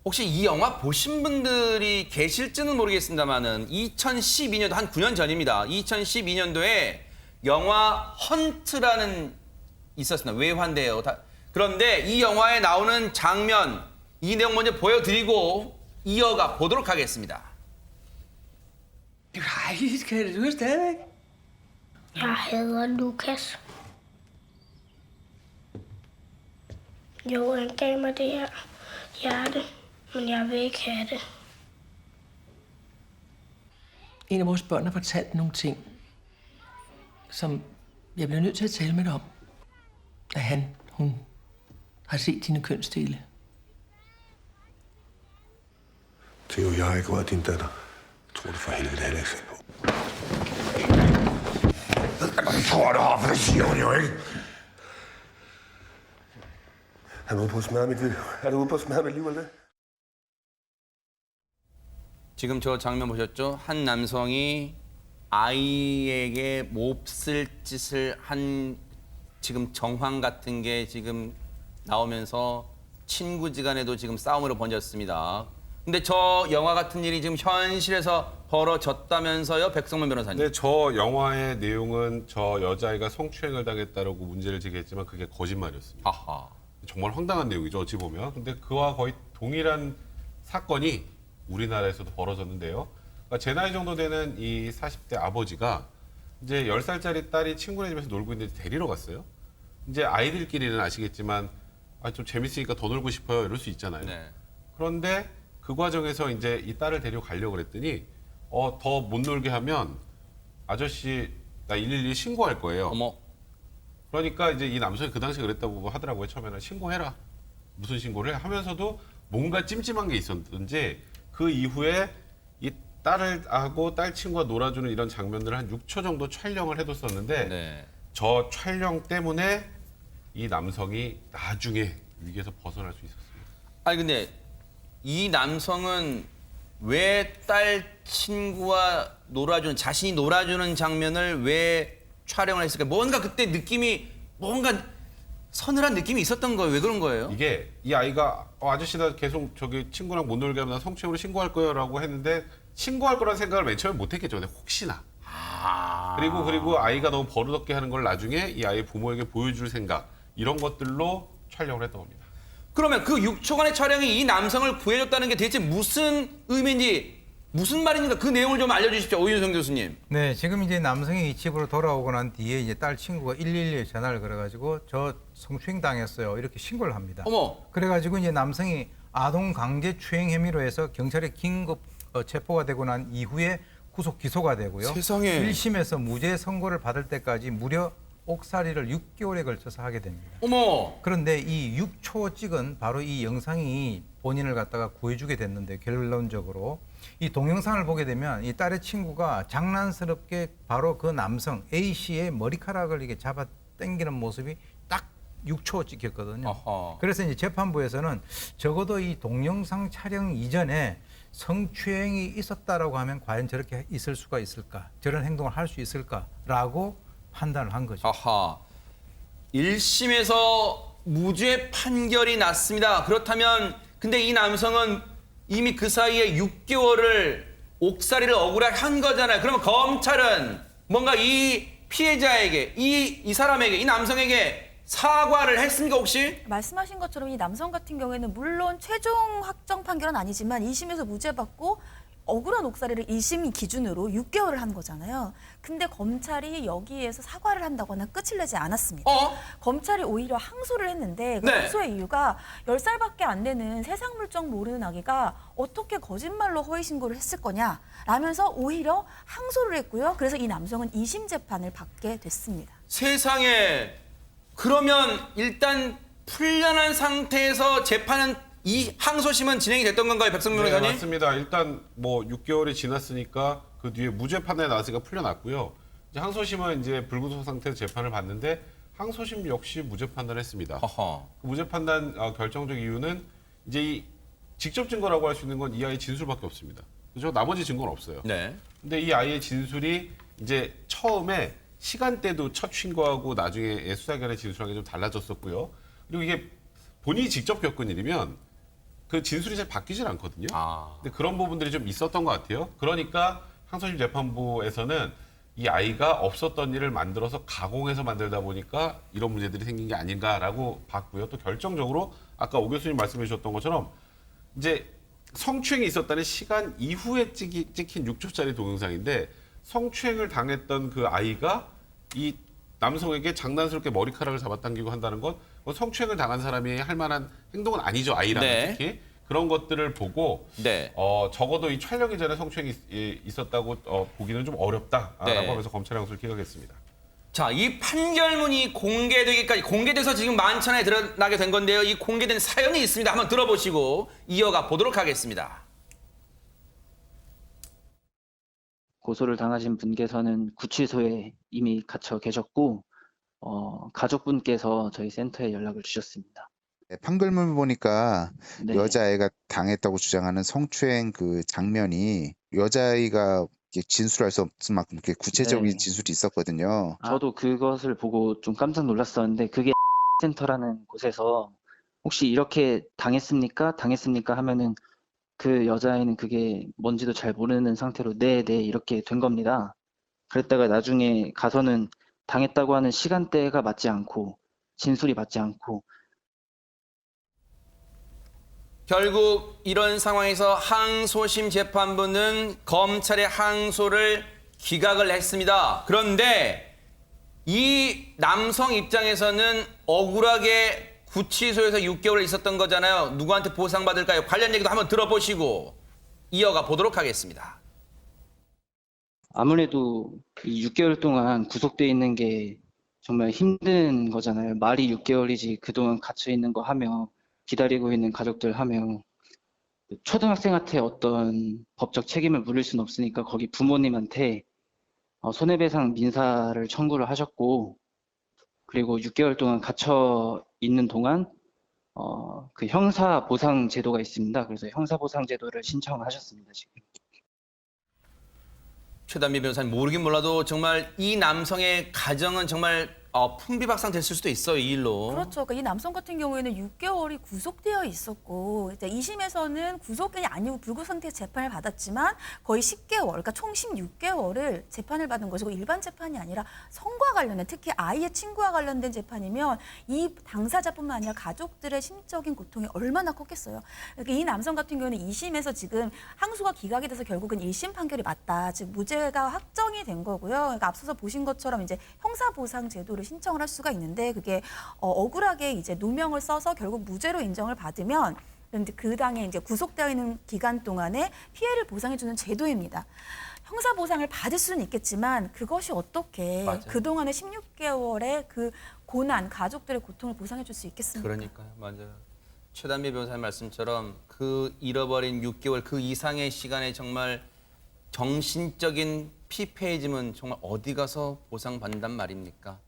혹시 이 영화 보신 분들이 계실지는 모르겠습니다만은 2012년도 한 9년 전입니다. 2012년도에 영화 헌트라는 있었습니다. 외환대요. 그런데 이 영화에 나오는 장면, 이 내용 먼저 보여드리고 이어가 보도록 하겠습니다. Nej, kan du stadigvæk? Jeg hader Lukas. Jo, han gav mig det her hjerte, men jeg vil ikke have det. En af vores børn har fortalt nogle ting, som jeg bliver nødt til at tale med dig om. At hun har set dine kønsdele. Theo, jeg har ikke rørt din datter. Jeg tror det for helvede heller ikke på. Jeg tror det har, for det siger hun jo ikke. Er du ude på at smadre mit liv? Er du ude på at smadre mit liv, eller det? 지금 저 장면 보셨죠? 한 남성이 아이에게 몹쓸 짓을 한 지금 정황 같은 게 지금 나오면서 친구지간에도 지금 싸움으로 번졌습니다. 근데 저 영화 같은 일이 지금 현실에서 벌어졌다면서요, 백성문 변호사님? 네, 저 영화의 내용은 저 여자아이가 성추행을 당했다라고 문제를 제기했지만 그게 거짓말이었습니다. 아하. 정말 황당한 내용이죠, 어찌 보면. 근데 그와 거의 동일한 사건이 우리나라에서도 벌어졌는데요. 그러니까 제 나이 정도 되는 이 40대 아버지가 이제 10살짜리 딸이 친구네 집에서 놀고 있는데 데리러 갔어요. 이제 아이들끼리는 아시겠지만 좀 재밌으니까 더 놀고 싶어요, 이럴 수 있잖아요. 네. 그런데 그 과정에서 이제 이 딸을 데리고 가려고 그랬더니 더 못 놀게 하면 아저씨 나 112 신고할 거예요. 어머. 그러니까 이제 이 남성이 그 당시에 그랬다고 하더라고요. 처음에는 신고해라. 무슨 신고를 해? 하면서도 뭔가 찜찜한 게 있었는지 그 이후에 이 딸을 하고 딸 친구가 놀아주는 이런 장면들을 한 6초 정도 촬영을 해뒀었는데 네. 저 촬영 때문에 이 남성이 나중에 위기에서 벗어날 수 있었습니다. 아니 근데 이 남성은 왜 딸 친구와 자신이 놀아주는 장면을 왜 촬영을 했을까? 뭔가 그때 느낌이 뭔가 서늘한 느낌이 있었던 거예요. 왜 그런 거예요? 이게 이 아이가 아저씨 나 계속 저기 친구랑 못 놀게 하면 나 성추행으로 신고할 거예요라고 했는데 신고할 거라는 생각을 맨 처음에 못 했겠죠. 근데 혹시나. 그리고 아이가 너무 버릇없게 하는 걸 나중에 이 아이 부모에게 보여줄 생각 이런 것들로 촬영을 했던 겁니다. 그러면 그 6초간의 촬영이 이 남성을 구해줬다는 게 대체 무슨 의미인지 무슨 말인가 그 내용을 좀 알려주십시오. 오윤성 교수님. 네, 지금 이제 남성이 이 집으로 돌아오고 난 뒤에 이제 딸 친구가 112에 전화를 걸어가지고 저 성추행 당했어요 이렇게 신고를 합니다. 어머. 그래가지고 이제 남성이 아동 강제 추행 혐의로 해서 경찰에 긴급 체포가 되고 난 이후에 구속 기소가 되고요. 세상에. 1심에서 무죄 선고를 받을 때까지 무려 옥살이를 6개월에 걸쳐서 하게 됩니다. 어머. 그런데 이 6초 찍은 바로 이 영상이 본인을 갖다가 구해주게 됐는데 결론적으로 이 동영상을 보게 되면 이 딸의 친구가 장난스럽게 바로 그 남성 A씨의 머리카락을 이게 잡아 당기는 모습이 딱 6초 찍혔거든요. 어허. 그래서 이제 재판부에서는 적어도 이 동영상 촬영 이전에 성추행이 있었다라고 하면 과연 저렇게 있을 수가 있을까? 저런 행동을 할 수 있을까라고 판단을 한 거죠. 아하. 1심에서 무죄 판결이 났습니다. 그렇다면 근데 이 남성은 이미 그 사이에 6개월을 옥살이를 억울하게 한 거잖아요. 그러면 검찰은 뭔가 이 피해자에게, 이 사람에게, 이 남성에게 사과를 했습니까, 혹시? 말씀하신 것처럼 이 남성 같은 경우에는 물론 최종 확정 판결은 아니지만 2심에서 무죄 받고 억울한 옥살이를 1심 기준으로 6개월을 한 거잖아요. 근데 검찰이 여기에서 사과를 한다거나 끝을 내지 않았습니다. 검찰이 오히려 항소를 했는데 그 네. 항소의 이유가 10살밖에 안 되는 세상 물정 모르는 아기가 어떻게 거짓말로 허위 신고를 했을 거냐 라면서 오히려 항소를 했고요. 그래서 이 남성은 2심 재판을 받게 됐습니다. 세상에. 그러면 일단 풀려난 상태에서 재판은 이 항소심은 진행이 됐던 건가요, 백성문 네, 변호사님? 맞습니다. 일단 뭐 6개월이 지났으니까 그 뒤에 무죄 판단이 나왔으니까 풀려났고요. 이제 항소심은 이제 불구속 상태에서 재판을 받는데 항소심 역시 무죄 판단을 했습니다. 어허. 그 무죄 판단 결정적 이유는 이제 이 직접 증거라고 할 수 있는 건 이 아이의 진술밖에 없습니다. 그죠? 나머지 증거는 없어요. 네. 근데 이 아이의 진술이 이제 처음에 시간대도 첫 신고하고 나중에 수사기관에 진술한 게 좀 달라졌었고요. 그리고 이게 본인이 직접 겪은 일이면 그 진술이 잘 바뀌질 않거든요. 아. 근데 그런 부분들이 좀 있었던 것 같아요. 그러니까 항소심 재판부에서는 이 아이가 없었던 일을 만들어서 가공해서 만들다 보니까 이런 문제들이 생긴 게 아닌가라고 봤고요. 또 결정적으로 아까 오 교수님 말씀해 주셨던 것처럼 이제 성추행이 있었다는 시간 이후에 찍힌 6초짜리 동영상인데 성추행을 당했던 그 아이가 이 남성에게 장난스럽게 머리카락을 잡아당기고 한다는 건 성추행을 당한 사람이 할 만한 행동은 아니죠. 아이라면 네. 특히. 그런 것들을 보고 네. 적어도 이 촬영이 전에 성추행이 있었다고 보기는 좀 어렵다라고 네. 하면서 검찰 항소를 기각했습니다. 자, 이 판결문이 공개되기까지 공개돼서 지금 만천하에 드러나게 된 건데요. 이 공개된 사연이 있습니다. 한번 들어보시고 이어가 보도록 하겠습니다. 고소를 당하신 분께서는 구치소에 이미 갇혀 계셨고 가족분께서 저희 센터에 연락을 주셨습니다. 네, 판결문 보니까 네. 여자아이가 당했다고 주장하는 성추행 그 장면이 여자아이가 이제 진술할 수 없을 만큼 그렇게 구체적인 네. 진술이 있었거든요. 저도 그것을 보고 좀 깜짝 놀랐었는데 그게 센터라는 곳에서 혹시 이렇게 당했습니까? 하면은 그 여자아이는 그게 뭔지도 잘 모르는 상태로 네 이렇게 된 겁니다. 그랬다가 나중에 가서는 당했다고 하는 시간대가 맞지 않고 진술이 맞지 않고 결국 이런 상황에서 항소심 재판부는 검찰의 항소를 기각을 했습니다. 그런데 이 남성 입장에서는 억울하게 구치소에서 6개월 있었던 거잖아요. 누구한테 보상받을까요? 관련 얘기도 한번 들어보시고 이어가 보도록 하겠습니다. 아무래도 이 6개월 동안 구속돼 있는 게 정말 힘든 거잖아요. 말이 6개월이지 그동안 갇혀 있는 거 하며 기다리고 있는 가족들 하며 초등학생한테 어떤 법적 책임을 물을 수는 없으니까 거기 부모님한테 손해배상 민사를 청구를 하셨고 그리고 6개월 동안 갇혀 있는 동안 그 형사보상 제도가 있습니다. 그래서 형사보상 제도를 신청하셨습니다. 지금. 최단비 변호사님 모르긴 몰라도 정말 이 남성의 가정은 정말 풍비박산 됐을 수도 있어요, 이 일로. 그렇죠. 그러니까 이 남성 같은 경우에는 6개월이 구속되어 있었고 이제 2심에서는 구속이 아니고 불구속 상태에서 재판을 받았지만 거의 10개월, 그러니까 총 16개월을 재판을 받은 것이고 일반 재판이 아니라 성과 관련된 특히 아이의 친구와 관련된 재판이면 이 당사자뿐만 아니라 가족들의 심적인 고통이 얼마나 컸겠어요. 그러니까 이 남성 같은 경우는 2심에서 지금 항소가 기각이 돼서 결국은 1심 판결이 맞다. 즉 무죄가 확정이 된 거고요. 그러니까 앞서서 보신 것처럼 이제 형사보상 제도를 신청을 할 수가 있는데 그게 억울하게 이제 누명을 써서 결국 무죄로 인정을 받으면 그런데 그 당에 이제 구속되어 있는 기간 동안에 피해를 보상해주는 제도입니다. 형사 보상을 받을 수는 있겠지만 그것이 어떻게 맞아요. 그동안의 16개월의 그 고난, 가족들의 고통을 보상해줄 수 있겠습니까? 그러니까요, 맞아요. 최단비 변호사님 말씀처럼 그 잃어버린 6개월 그 이상의 시간에 정말 정신적인 피폐해짐은 정말 어디 가서 보상받는단 말입니까?